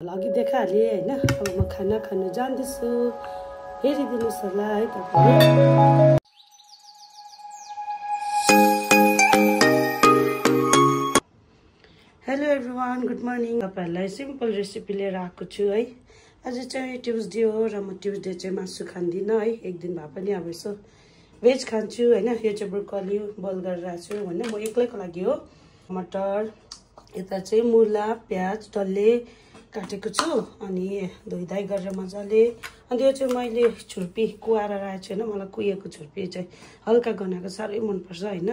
अघि देखाहालेँ हैन। अब म खाना खान जान्दैछु, हेरिदिनुस् होला है तपाईहरु। Hello everyone, good morning. तपाईहरुलाई सिम्पल रेसिपी लिएर आएको छु है। आज चाहिँ ट्युसडे हो र म ट्युसडे चाहिँ मासु खान्दिनँ है। एक दिन भए पनि अब यसो भेज खान्छु हैन। यो चाहिँ ब्रोकली बोइल गरेर राखेको छु हैन, म एक्लैको लागि हो। मटर, यता चाहिँ मुला, प्याज डल्ले काटेको छु अनि धोइधाइ गरेर मजाले। अनि यो चाहिँ मैले छुर्पी कुवाएर राखेको छु हैन। मलाई कुहिएको छुर्पी चाहिँ हल्का गनाएको साह्रै मनपर्छ हैन।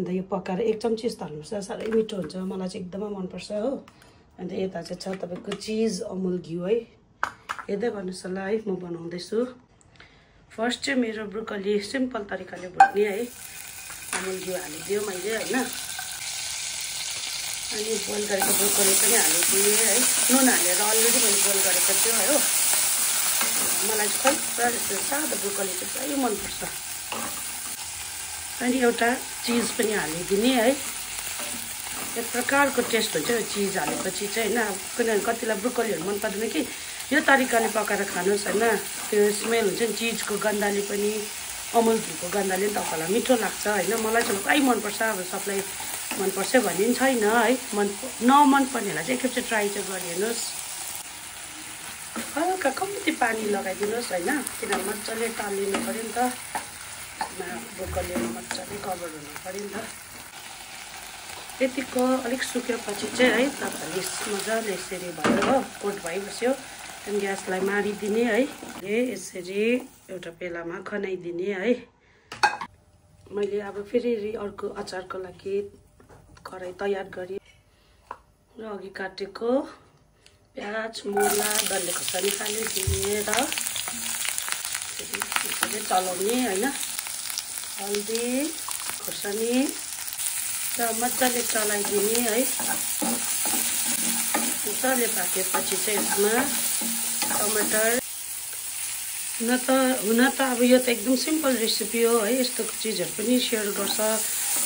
अन्त यो पकाएर 1 चम्ची जस्तो हाल्नुपर्छ, साह्रै मिठो हुन्छ। मलाई चाहिँ एकदमै मनपर्छ हो। अन्त यता चाहिँ छ तपाईको चीज अमुल घिउ है। हेर्दै गर्नुहोस् होला है, म बनाउँदैछु। फर्स्ट चाहिँ मेरो ब्रोकली सिम्पल तरिकाले भुट्ने है। अमुल घिउ हालिदियो मैले हैन। अनि बोइल गरेको ब्रोकली पनि हालिदिएँ है। नुन हालेर अलरेडी मैले बोइल गरेको थियो हो। मलाई चाहिँ खै सादा ब्रोकली चाहिँ पुरै मनपर्छ। अनि एउटा चिज पनि हालिदिने है। एक प्रकारको टेस्ट हुन्छ यो चिज हालेपछि चाहिँ हैन। किनभने कतिलाई ब्रोकलीहरू मन पर्दैन कि यो तरिकाले पकाएर खानुहोस् हैन। त्यो स्मेल हुन्छ नि चिजको गन्धले पनि, अमुल घिउको गन्धले पनि तपाईँलाई मिठो लाग्छ हैन। मलाई चाहिँ पुरै मनपर्छ। अब सबलाई मनपर्छ भन्ने पनि छैन है। नमन पर्नेलाई चाहिँ एकखेप चाहिँ ट्राई चाहिँ गरिहेर्नुहोस्। हल्का कम्ती पानी लगाइदिनुहोस् हैन, किनभने मजाले तालिनु पर्यो नि त। ब्रोकलीमा मजाले कभर हुनु पर्यो नि त। यतिको अलिक सुकेपछि चाहिँ है तपाईँले मजाले यसरी भयो हो, कोट भइबस्यो। अनि ग्यासलाई मारिदिने है। यसरी एउटा पेलामा खनाइदिने है। मैले अब फेरि अर्को अचारको लागि कराई तयार गरेँ र अघि काटेको प्याज, मुला, डल्ले खोर्सानी हालिदिने र यसरी चलाउने हैन। हल्दी, खोर्सानी र मजाले चलाइदिने है। मजाले पाकेपछि चाहिँ यसमा टमाटर। हुन त अब यो त एकदम सिम्पल रेसिपी हो है। यस्तो चिजहरू पनि सेयर गर्छ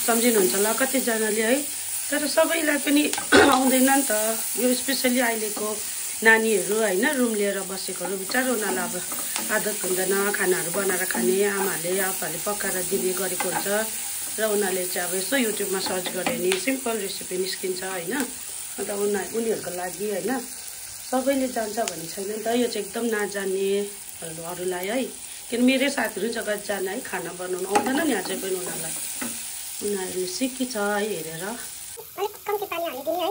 सम्झिनुहुन्छ होला कतिजनाले है। तर सबैलाई पनि आउँदैन नि त। यो स्पेसली अहिलेको नानीहरू हैन, रुम लिएर बसेकोहरू बिचारा उनीहरूलाई अब आदत हुँदैन खानाहरू बनाएर खाने। आमाहरूले आपाहरूले पकाएर दिने गरेको हुन्छ र उनीहरूले चाहिँ अब यसो युट्युबमा सर्च गऱ्यो भने सिम्पल रेसिपी निस्किन्छ हैन। अन्त उनीहरूको लागि हैन सबैले जान्छ भन्ने छैन नि त। यो चाहिँ एकदम नजान्नेहरूलाई है। किन मेरै साथीहरू जग्गा जाने है, खाना बनाउनु आउँदैन नि अझै पनि उनीहरूलाई। उनीहरूले सिकिछ है हेरेर। अलिक कम्ती पानी हालिदिने है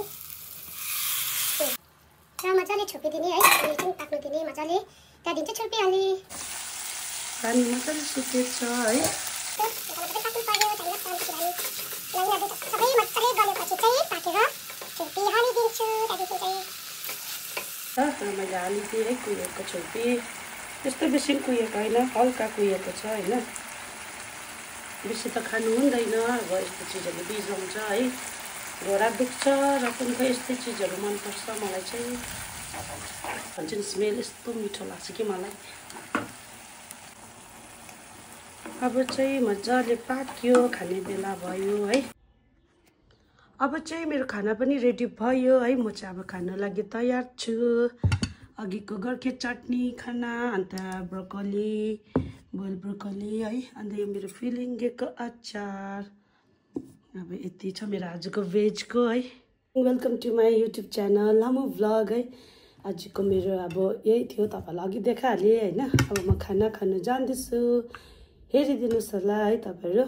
र मजाले छोपिदिने है। एकछिन पाक्नु दिने मजाले। त्यहाँदेखि चाहिँ छुर्पी हाल्ने। पानी मजाले सुकेछ है। सबै मजाले गलेपछि चाहिँ पाकेर छुर्पी हालिदिन्छु। त्यहाँदेखि चाहिँ मैले हालिदिएँ है कुहिएको छुर्पी। त्यस्तो बेसी कुहिएको होइन, हल्का कुहिएको छ होइन। बेसी त खानु हुँदैन। अब यस्तो चिजहरूले बिजाउँछ है, घोडा दुख्छ र पनि खै यस्तै चिजहरू मनपर्छ मलाई चाहिँ। भन्छ नि स्मेल यस्तो मिठो लाग्छ कि मलाई। अब चाहिँ मजाले पाक्यो, खाने बेला भयो है। अब चाहिँ मेरो खाना पनि रेडी भयो है। म चाहिँ अब खान लागि तयार छु। अघिको गर्के चटनी खाना, अन्त ब्रोकली बोइल ब्रोकली है। अन्त यो मेरो फिलिङ्गेको अचार। अब यति छ मेरो आजको भेजको है। Welcome to my YouTube channel लामो भ्लग है। आजको मेरो अब यही थियो। तपाईँलाई अघि देखाहालेँ होइन। अब म खाना खान जान्दैछु, हेरिदिनुहोस् होला है तपाईँहरू।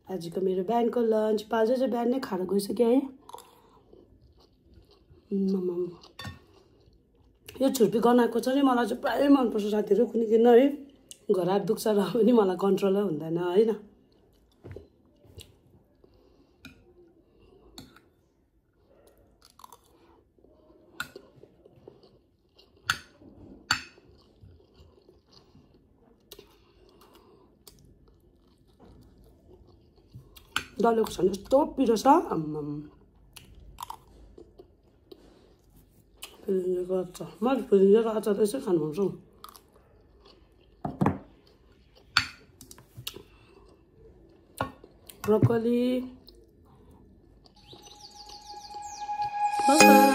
आजको मेरो बिहानको लन्च। पाल्जो चाहिँ बिहान नै खाएर गइसक्यो है। यो छुर्पी गनाएको चाहिँ मलाई चाहिँ प्राय मनपर्छ साथीहरू। कुनै दिन है घर हात दुख्छ र पनि मलाई कन्ट्रोलै हुँदैन होइन। डल्ले खोर्सानी यस्तो पिरो छ। फिलिङ्गेको अचार, मैले फिलिङ्गेको अचार यसै खानु मन छ। Broccoli, bye bye.